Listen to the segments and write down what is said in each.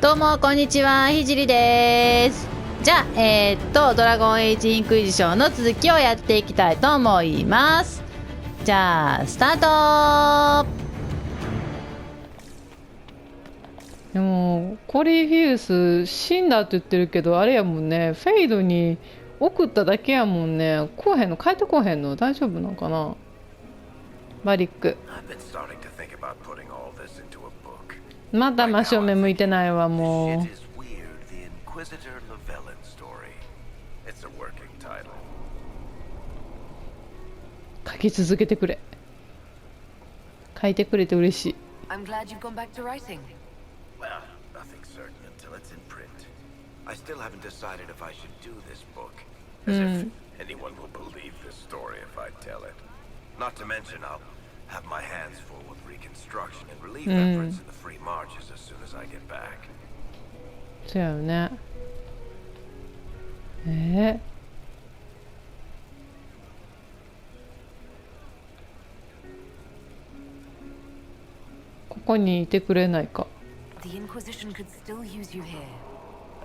どうもこんにちは、ひじりです。じゃあドラゴンエイジインクイジションの続きをやっていきたいと思います。じゃあスタート。でもコリー・フィウス死んだって言ってるけど、あれやもんね、フェイドに送っただけやもんね。こうへんの、帰ってこうへんの、大丈夫なのかな。マリックまだ真正面向いてないわ。もう書き続けてくれ。書いてくれて嬉しい。Have my hands full with reconstruction and relief efforts in the free marches as soon as I get back. そうやよね。ここにいてくれないか。The Inquisition could still use you here.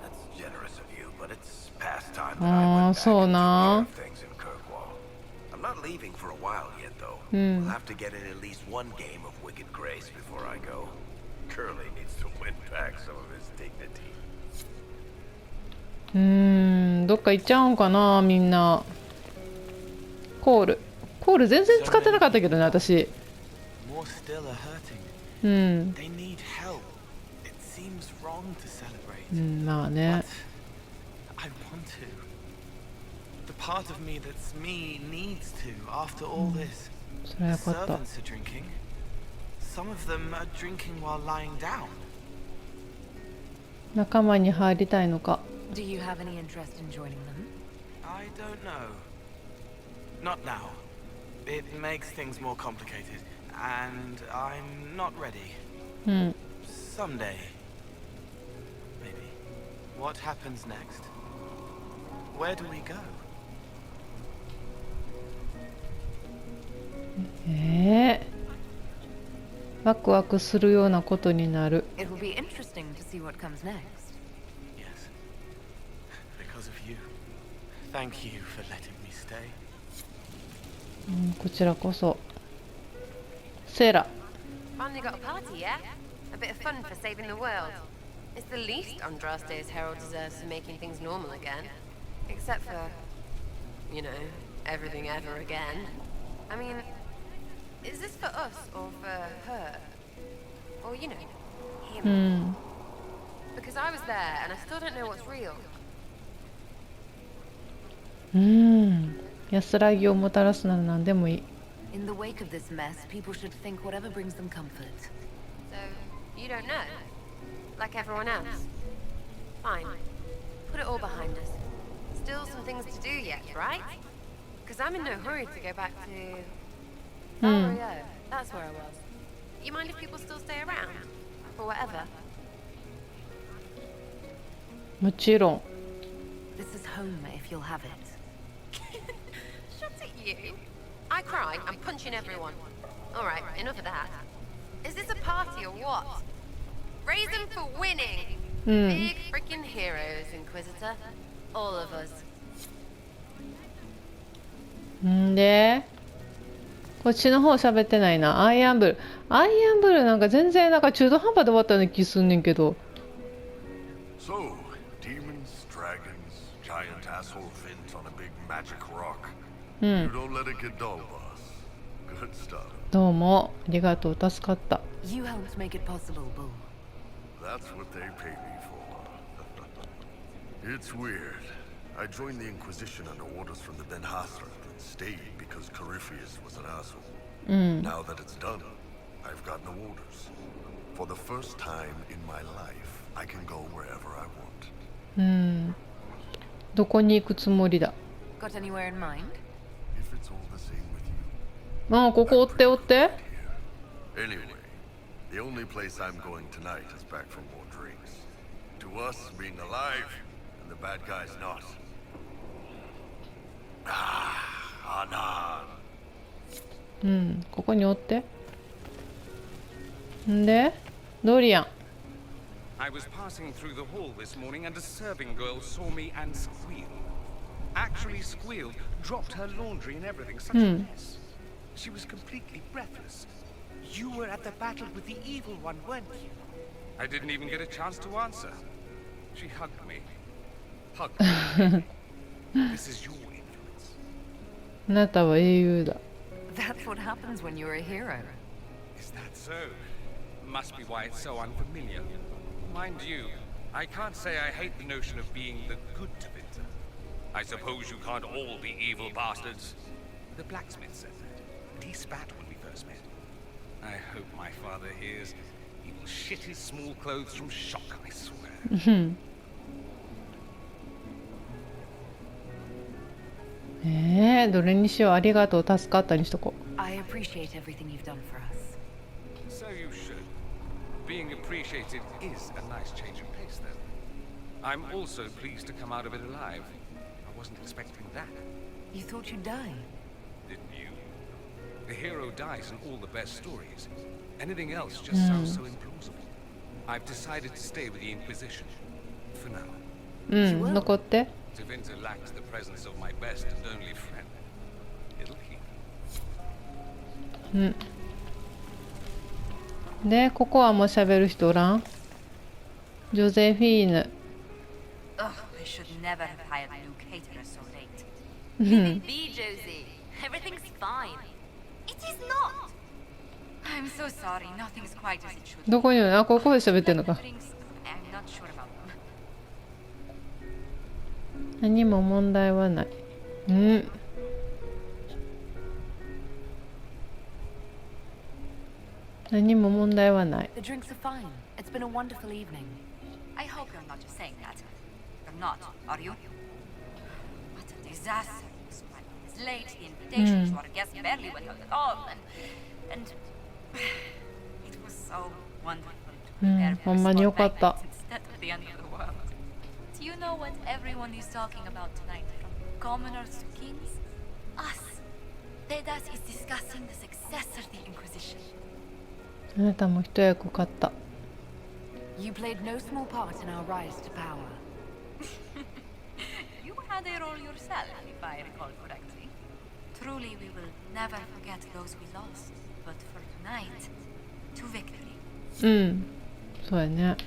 That's generous of you, but it's past time that I went back and took care of things in Kirkwall. I'm not leaving for a while yet, though. We'll have to get in at least one game of Wicked Grace before I go. Curly needs to win back some of his dignity. どっか行っちゃうんかな、みんな。コール全然使ってなかったけどね、私。まあね。Part of me that's me needs to after all this. それはよかった。 Servants are drinking. Some of them are drinking while lying down. 仲間に入りたいのか。 Do you have any interest in joining them? I don't know. Not now. It makes things more complicated, and I'm not ready. Someday. Maybe. What happens next? Where do we go?ワクワクするようなことになる。It will be interesting to see what comes next. Yes. Because of you. Thank you for letting me stay. こちらこそ。セーラ。 Finally got a party, yeah? A bit of fun for saving the world. It's the least Andraste's herald deserves for making things normal again. Except for, you know, everything ever again. I mean, is this for us or for her? Or, you know, him? Because I was there and I still don't know what's real. 安らぎをもたらすなら何でもいい。 In the wake of this mess, people should think whatever brings them comfort. So, you don't know? Like everyone else? Fine. Put it all behind us. Still some things to do yet, right? Because I'm in no hurry to go back to... Oh, yeah, that's where I was. You mind if people still stay around? For whatever? もちろん。 This is home if you'll have it. Shut at you. I cry, I'm punching everyone. Alright, enough of that. Is this a party or what? Raise them for winning! Big freaking heroes, Inquisitor. All of us. でこっちの方喋ってないな。アイアンブルなんか全然なんか中途半端で終わったような気すんねんけど。 So, demons, dragons, giant asshole fins on a big magic rock. You don't let it get dull, boss. Good stuff. どうもありがとう、助かった。 You helped make it possible, Bull. That's what they pay me for. It's weird. I joined the Inquisition under orders from the Ben Hassrath and stayed because Corypheus was an asshole. Now that it's done, I've gotten orders. For the first time in my life, I can go wherever I want. どこに行くつもりだ。 Got anywhere in mind? If it's all the same with you. ここ追って追って。 Anyway, the only place I'm going tonight is back for more drinks. To us, being alive, and the bad guys not. Anan. ここにおって。んでドリアン。I was passing through the hall this morning and a serving girl saw me and squealed. Actually squealed, dropped her laundry and everything, such a mess. She was completely breathless. You were at the battle with the evil one, weren't you? I didn't even get a chance to answer. She hugged me. Hugged me. This is your influence. あなたは英雄だ。 That's what happens when you're a hero. Is that so? Must be why it's so unfamiliar. Mind you, I can't say I hate the notion of being the good to Winter. I suppose you can't all be evil bastards. The blacksmith said that, and he spat when we first met. I hope my father hears. He will shit his small clothes from shock, I swear. どれにしよう。ありがとう。助かったにしとこう。 I appreciate everything you've done for us. So you should. Being appreciated is a nice change of pace, though. I'm also pleased to come out of it alive. I wasn't expecting that. You thought you'd die? Didn't you? The hero dies in all the best stories. Anything else just sounds so implausible. I've decided to stay with the Inquisition. For now. 残って。 Tevinter lacks the presence of my best and only friend. It'll keep. で、ここはもう喋る人おらん。ジョゼフィーヌ。 Ugh, I should never have hired Luke Hater so late. Leave it be, Josie. Everything's fine. It is not. I'm so sorry. Nothing's quite as it should be. どこにいるの？あ、ここで喋ってんのか。 I'm not sure about them. 何も問題はない。何も問題はない。 The drinks are fine. It's been a wonderful evening. I hope you're not just saying that. You're not, are you? What a disaster. This one is late. The invitation to our guests barely went out at all. And it was so wonderful to prepare for ほんまによかった。 instead of the end of the world. Do you know what everyone is talking about tonight? From commoners to kings? Us. Tedas is discussing the successor of the Inquisition. あなたも一役買った。 You played no small part in our rise to power. You had a role yourself, if I recall correctly. Truly, we will never forget those we lost. But for tonight, to victory. そうやね。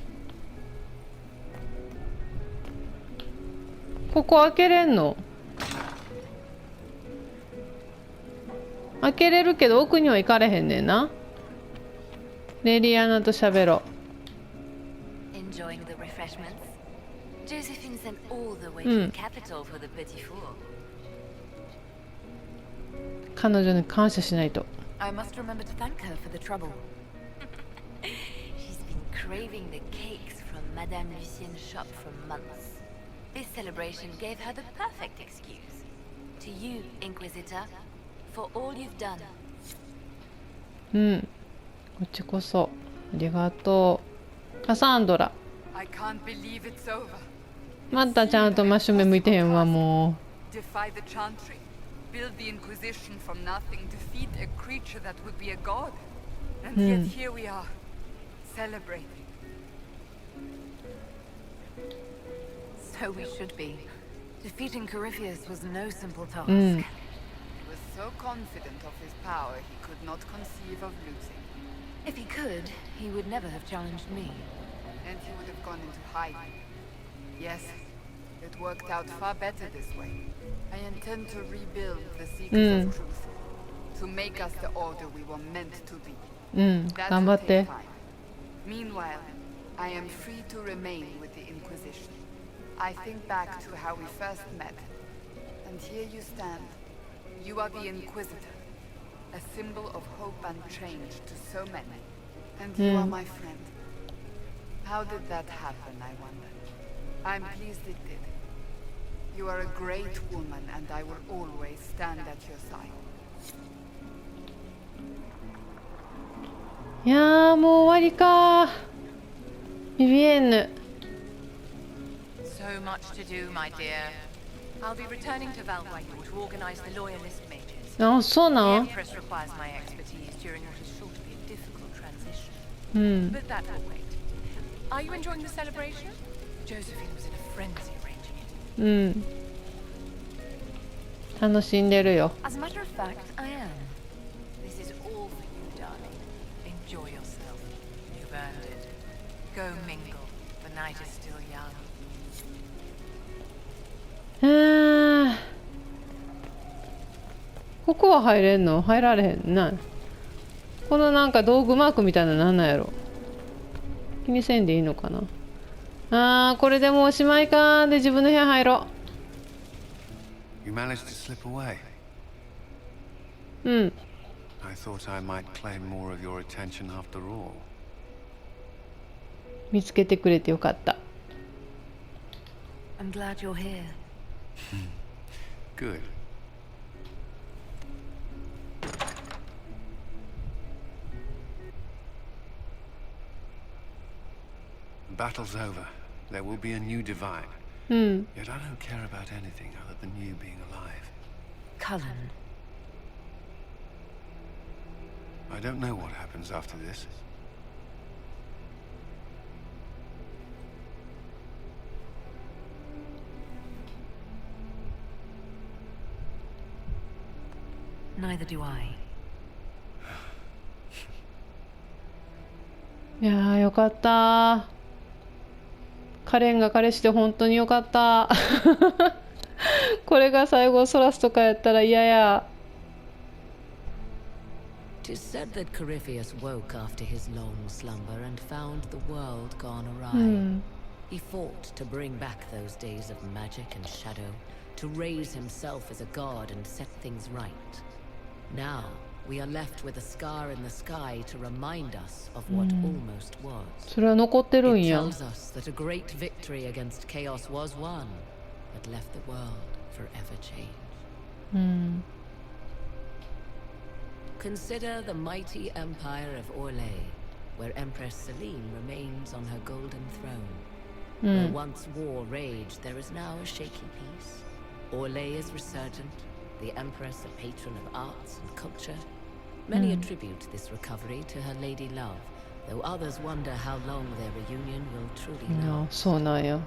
ここ開けれんの？開けれるけど奥には行かれへんねんな。レリアナと喋ろう。 Enjoying the refreshments? Josephine sent all the way to the capital for the petit four. 彼女に感謝しないと。 I must remember to thank her for the trouble. She's been craving the cakes from Madame Lucien's shop for months. This celebration gave her the perfect excuse. To you, Inquisitor, for all you've done. こっちこそ。ありがとう。カサンドラ。I can't believe it's over. またちゃんと真正面向いてへんわ、も Defy the Chantry. Build the Inquisition from nothing. Defeat a creature that would be a god. And yet here we are, celebrating. So we should be. Defeating Corypheus was no simple task. He was so confident of his power he could not conceive of losing. If he could, he would never have challenged me. And he would have gone into hiding. Yes, it worked out far better this way. I intend to rebuild the Seekers of Truth. To make us the order we were meant to be. う。That 頑 will 張っ take て。 time. Meanwhile, I am free to remain with the Inquisition. I think back to how we first met. And here you stand. You are the Inquisitor. A symbol of hope and change to so many. And you are my friend. How did that happen, I wonder? I'm pleased it did. You are a great woman, and I will always stand at your side. いやー、もう終わりかー。ビビエンヌ。 So much to do, my dear. I'll be returning to Valguayo to organize the loyalist mages. あ、そうな The ん？ Empress requires my expertise during what is sure to be a difficult transition. But that will wait. Are you enjoying the celebration? Josephine was in a frenzy arranging it. うん。楽しんでるよ。As a matter of fact, I am. This is all for you, darling. Enjoy yourself. You've earned it. Go mingle. The night is still young. ここは入れんの？入られへんな。このなんか道具マークみたいなのなんなんやろ。気にせんでいいのかな。これでもうおしまいか。で自分の部屋入ろう。You managed to slip away. うん。I thought I might claim more of your attention after all. 見つけてくれてよかった。I'm glad you're here. Good. The battle's over. There will be a new divine. Yet I don't care about anything other than you being alive. Cullen. I don't know what happens after this. Neither do I. いやーよかった。カレンが彼氏で本当によかった。これが最後ソラスとかやったら嫌や。'Tis said that Corypheus woke after his long slumber and found the world gone awry. He fought to bring back those days of magic and shadow, to raise himself as a god and set things right. Now, we are left with a scar in the sky to remind us of what almost was. それは残ってるん It や。 tells us that a great victory against chaos was won, but left the world forever changed. Consider the mighty empire of Orlais, where Empress Celine remains on her golden throne. Where once war raged, there is now a shaky peace. Orlais is resurgent, the Empress a patron of arts and culture. Many attribute this recovery to her lady love, though others wonder how long their reunion will truly last. そうなんや。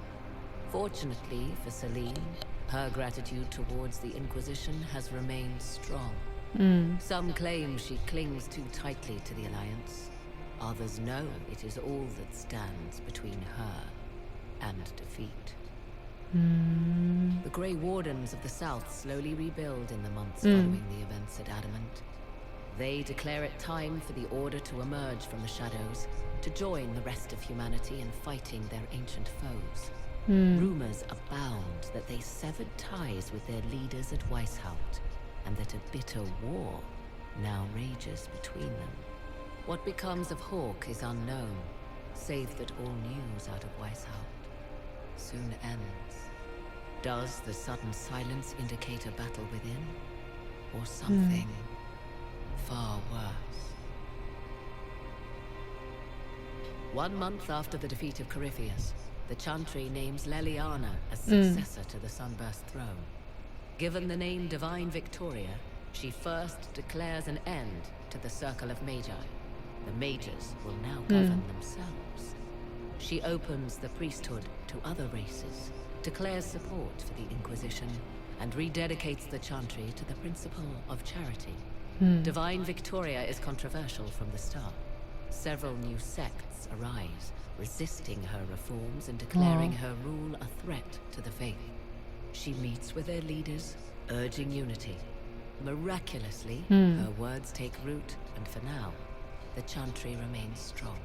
Fortunately for Celine, her gratitude towards the Inquisition has remained strong. Some claim she clings too tightly to the Alliance. Others know it is all that stands between her and defeat. The Grey Wardens of the South slowly rebuild in the months following the events at Adamant. They declare it time for the Order to emerge from the shadows, to join the rest of humanity in fighting their ancient foes. Rumors abound that they severed ties with their leaders at Weishaupt, and that a bitter war now rages between them. What becomes of Hawke is unknown, save that all news out of Weishaupt soon ends. Does the sudden silence indicate a battle within? Or something far worse? 1 month after the defeat of Corypheus, the Chantry names Leliana as successor to the Sunburst throne. Given the name Divine Victoria, she first declares an end to the Circle of Magi. The Mages will now govern themselves. She opens the priesthood to other races, declares support for the Inquisition, and rededicates the Chantry to the principle of charity. Divine Victoria is controversial from the start. Several new sects arise, resisting her reforms and declaring her rule a threat to the faith. She meets with their leaders, urging unity. Miraculously, her words take root, and for now, the Chantry remains strong.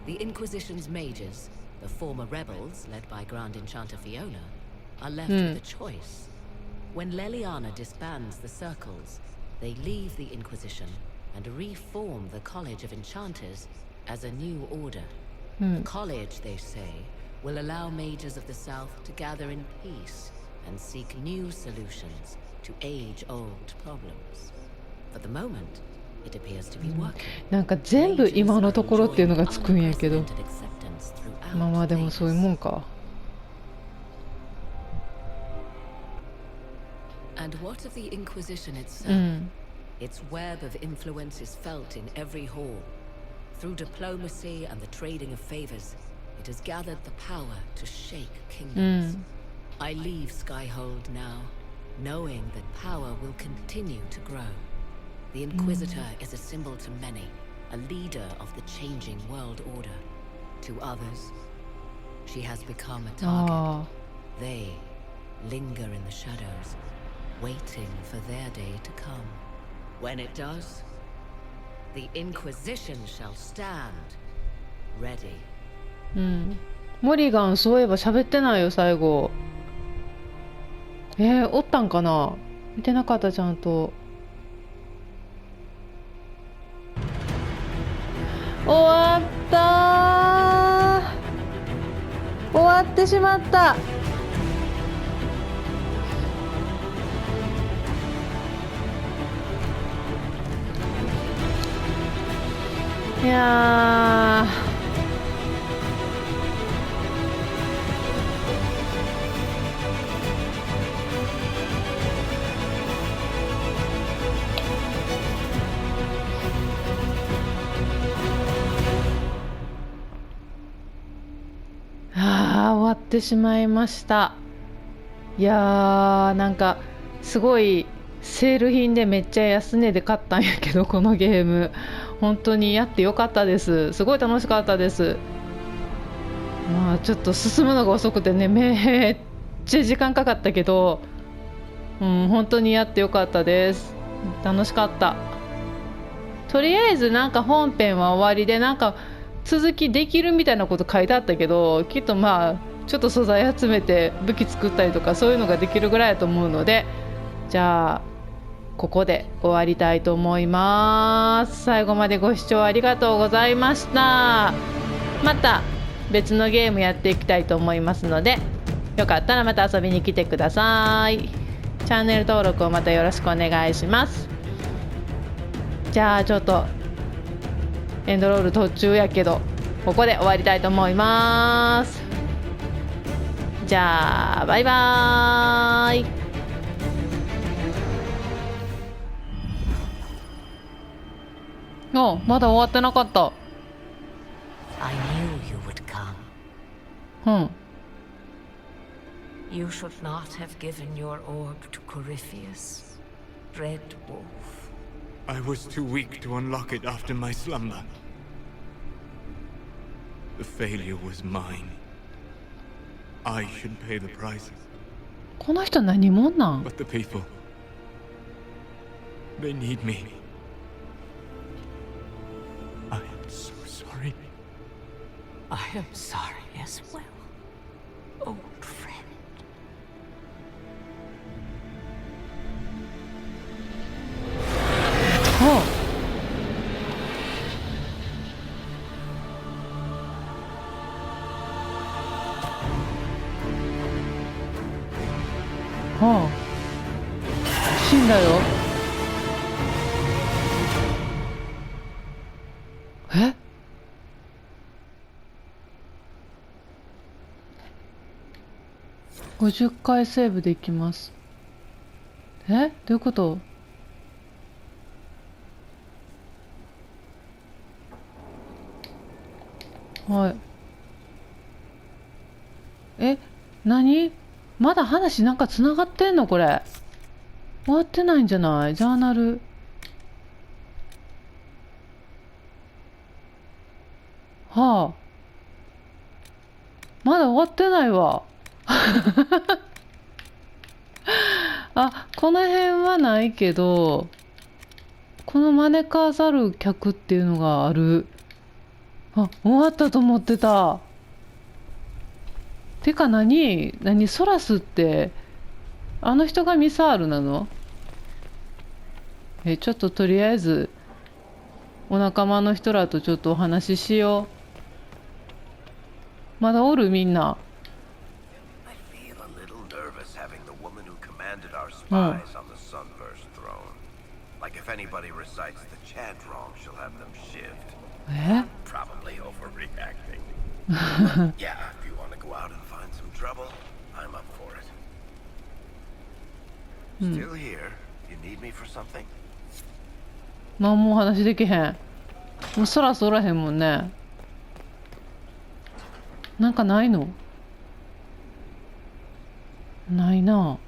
The Inquisition's mages, the former rebels led by Grand Enchanter Fiona, are left with a choice. When Leliana disbands the circles, they leave the Inquisition and reform the College of Enchanters as a new order. The college, they say, will allow mages of the South to gather in peace and seek new solutions to age-old problems. For the moment, it appears to be working. なんか全部今のところっていうのがつくんやけど、まあまあでもそういうもんか。And what of the Inquisition itself? Its web of influence is felt in every hall, Through diplomacy and the trading of favors, it has gathered the power to shake kingdoms. I leave Skyhold now, knowing that power will continue to grow. The Inquisitor is a symbol to many, a leader of the changing world order. To others, she has become a target. They linger in the shadows, waiting for their day to come. When it does, the Inquisition shall stand ready. モリガンそういえば喋ってないよ最後。おったんかな、見てなかったちゃんと。終わったー、終わってしまった。いやー、終わってしまいました。いやー、なんかすごいセール品でめっちゃ安値で買ったんやけど、このゲーム本当にやってよかったです。すごい楽しかったです。まあちょっと進むのが遅くてね、めっちゃ時間かかったけど、本当にやってよかったです。楽しかった。とりあえずなんか本編は終わりで、なんか続きできるみたいなこと書いてあったけど、きっとまあちょっと素材集めて武器作ったりとかそういうのができるぐらいだと思うので、じゃあここで終わりたいと思います。最後までご視聴ありがとうございました。また別のゲームやっていきたいと思いますので、よかったらまた遊びに来てください。チャンネル登録をまたよろしくお願いします。じゃあちょっとエンドロール途中やけど、ここで終わりたいと思います。じゃあバイバーイ。まだ終わってなかった。I knew you would come. You should not have given your orb to Corypheus, Red Wolf. I was too weak to unlock it after my slumber. The failure was mine. I should pay the price. この人何者なん？ But the people, they need me. I am so sorry. I am sorry as well, old friend. 死んだよ。50回セーブできます。どういうこと？はい。何？まだ話なんかつながってんのこれ。終わってないんじゃない？ジャーナル。まだ終わってないわ。この辺はないけど、この招かざる客っていうのがある。終わったと思ってた。てか何ソラスってあの人がミサールなの？ちょっととりあえずお仲間の人らとちょっとお話ししよう。まだおるみんな。Probably overreacting. Yeah, if you want to go out and find some trouble, I'm up for it. Still here? You need me for something? 何も話できへん。もう空空へんもんね。なんかないの？ないな。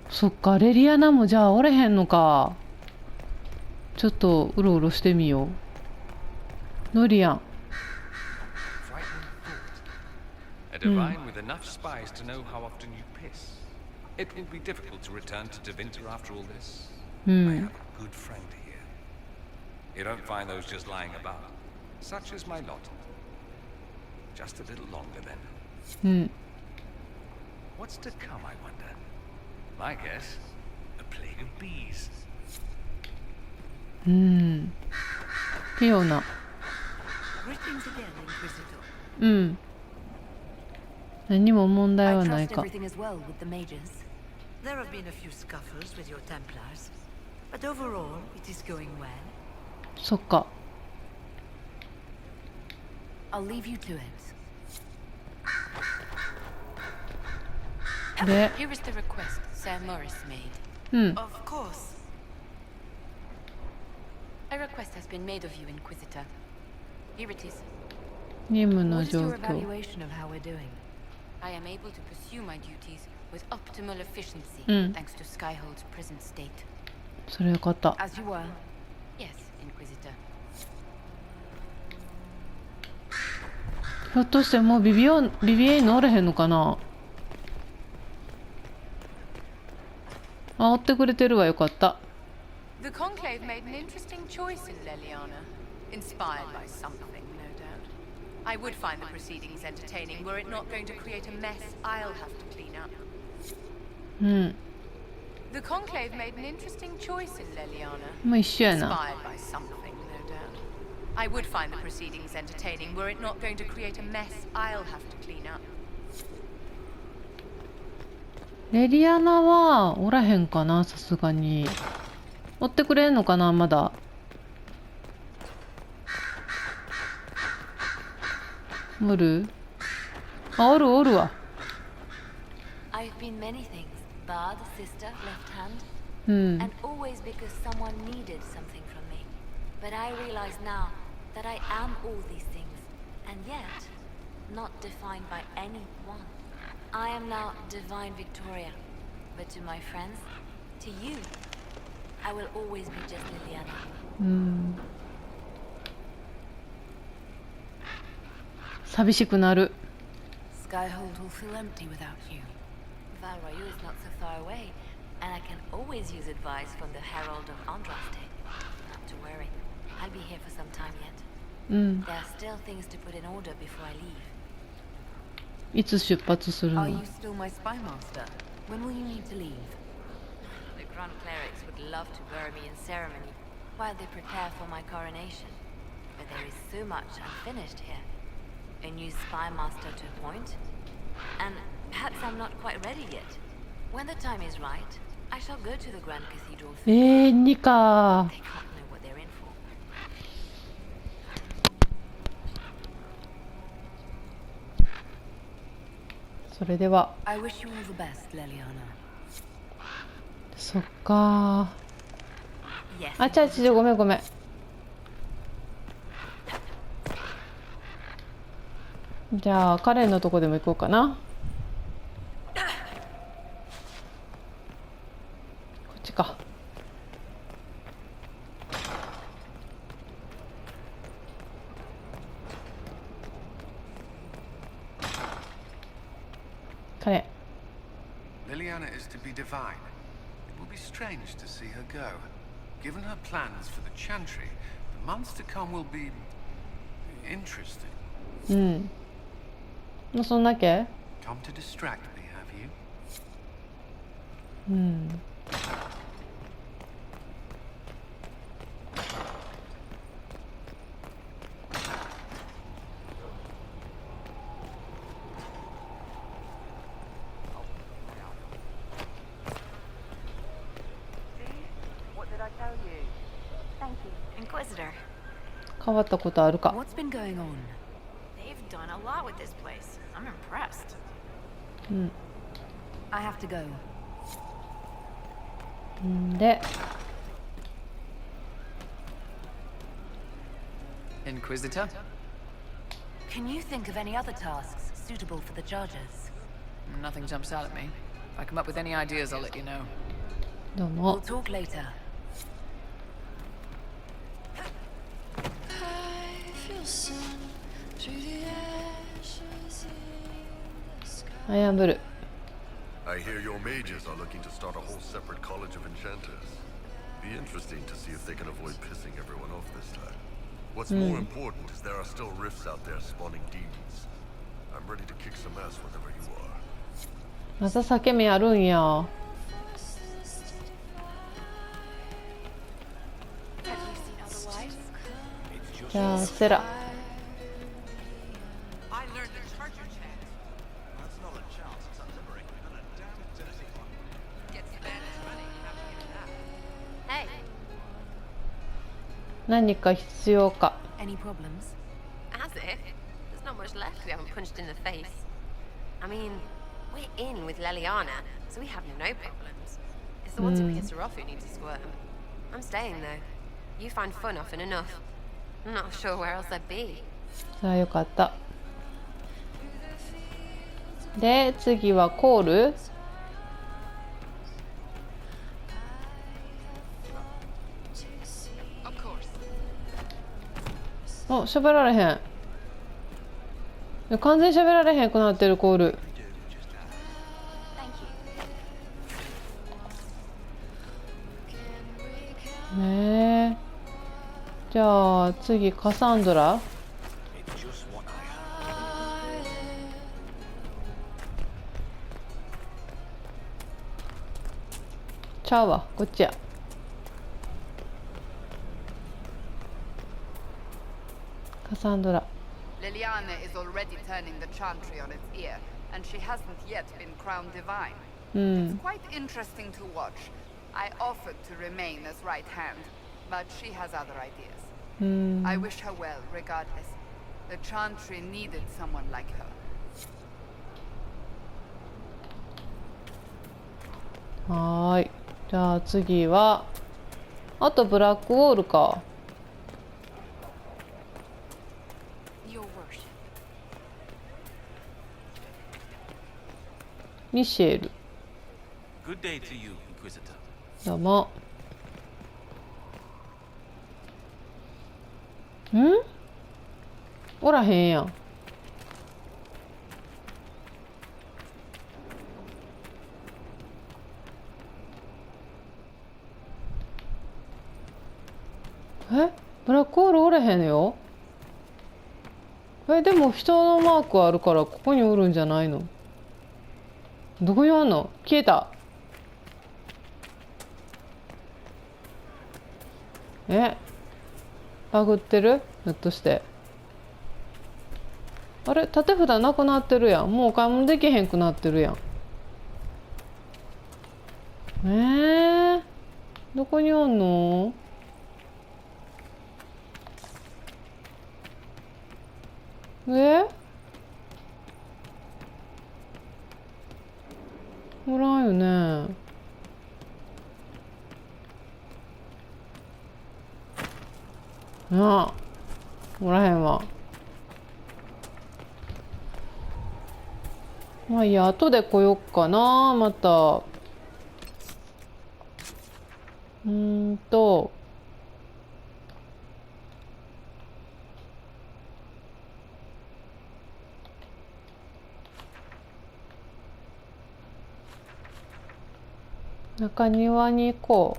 そっか、レリアナもじゃあおれへんのか。ちょっとうろうろしてみよう。ノリアン。A divine with enough spies to know how often you piss. It will be difficult to return to Devinter after all this. I have a good friend here. You don't find those just lying about. Such is my lot. Just a little longer then. What's to come, I wonder? My guess, a plague of bees. ピオナ。何も問題はないか。There have been a few scuffles with your Templars, but overall it is going well. そっか。I'll leave you to it. で、Here is the request Sir Morris made. Of course. A request has been made of you, Inquisitor. Here it is. 任務の What is 状 your 況。 evaluation of how we're doing? I am able to pursue my duties with optimal efficiency, thanks to Skyhold's present state. それよかった。 As you were. Yes, Inquisitor. ひょっとしてもうビビエ乗れへんのかな。あ、追ってくれてるわ、よかった。The Conclave made an interesting choice in Leliana, inspired by something, no doubt. I would find the proceedings entertaining were it not going to create a mess I'll have to clean up. The Conclave made an interesting choice in Leliana, もう一緒やな。 inspired by something, no doubt. I would find the proceedings entertaining were it not going to create a mess I'll have to clean up. レリアナはおらへんかな、さすがに。追ってくれんのかな、まだ。おる？あ、おるおるわ。I've been many things. Bard, sister, left hand. うん。 And always because someone needed something from me. But I realize now that I am all these things, and yet not defined by any one. I am now Divine Victoria, but to my friends, to you, I will always be just Liliana. 寂しくなる。 Skyhold will feel empty without you. Valrayu is not so far away, and I can always use advice from the Herald of Andraste. Not to worry, I'll be here for some time yet. There are still things to put in order before I leave. いつ出発する Are の？ you still my spy master? When will you need to leave? The Grand Clerics would love to bury me in ceremony while they prepare for my coronation. But there is so much unfinished here. A new spy master to appoint. And perhaps I'm not quite ready yet. When the time is right, I shall go to the Grand Cathedral. にか。 They can't know what they're in for. それでは。 I wish you all the best, Leliana. そっか。 Yes. あちゃちゃ、ごめんごめん。じゃあカレンのとこでも行こうかな。こっちか。カレン。 Liliana is to be divine. It will be strange to see her go. Given her plans for the Chantry, the months to come will be interesting. もうそんだけ？ Come to distract me, have you? 変わったことあるか？ What's been going on? They've done a lot with this place. I'm impressed. I have to go. で、Inquisitor? Can you think of any other tasks suitable for the chargers? Nothing jumps out at me. If I come up with any ideas, I'll let you know. どうも。 We'll talk later. アイアンブルー。 I hear your mages are looking to start a whole separate college of enchanters. Be interesting to see if they can avoid pissing everyone off this time. What's more important is there are still rifts out there spawning demons. I'm ready to kick some ass whenever you are. また裂け目あるんや。じゃあセラ。何か必要か。 Any problems? As if. There's not much left we haven't punched in the face. I mean, we're in with Leliana, so we have no problems. It's the ones who piss her off who need to squirm. I'm staying though. You find fun often enough. I'm not sure where else I'd be. さあよかった。で次はコール。あ、喋られへん。いや完全に喋られへんくなってるコール。ねえ。じゃあ次カサンドラ。ちゃうわ、こっちや。カサンドラ。 Leliana is already turning the chantry on its ear, and she hasn't yet been crowned divine. It's quite interesting to watch. I offered to remain as right hand, but she has other ideas. I wish her well, regardless. The chantry needed someone like her. はーい。じゃあ次はあとブラックウォールか。ミシェル。Good day to you, Inquisitor. どうも。おらへんやん。ブラックホールおれへんよ。でも人のマークあるからここにおるんじゃないの。どこにおんの。消えた。バグってる。ひょっとしてあれ縦札なくなってるやん。もう買い物できへんくなってるやん。どこにおんの。おらんよね。ああ、おらへんわ。まあいいや、後で来よっかな、また。中庭に行こ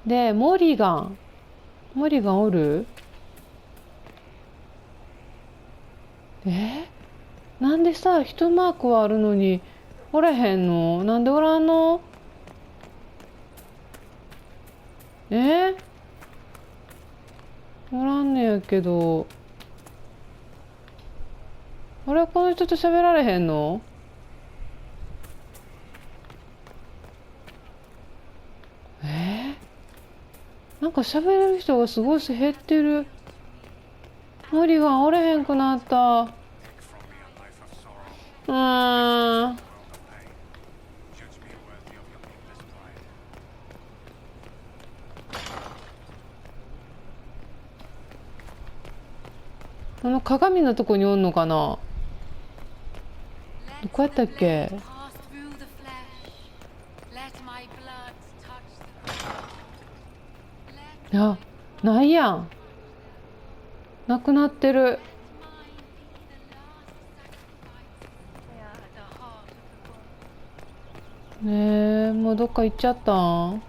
う。で、モリガンおる？なんでさ、人マークはあるのにおらへんの？なんでおらんの？おらんねやけど。あれ、この人と喋られへんの？なんか喋れる人がすごい減ってる。モリガンおれへんくなった。この鏡のとこにおんのかな。どこやったっけ。あ、ないやん。なくなってる。ねえ、もうどっか行っちゃったん。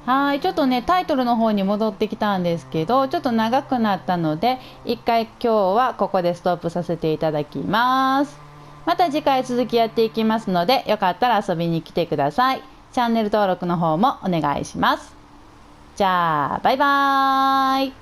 はい、ちょっとねタイトルの方に戻ってきたんですけど、ちょっと長くなったので一回今日はここでストップさせていただきます。また次回続きやっていきますので、よかったら遊びに来てください。チャンネル登録の方もお願いします。じゃあバイバーイ。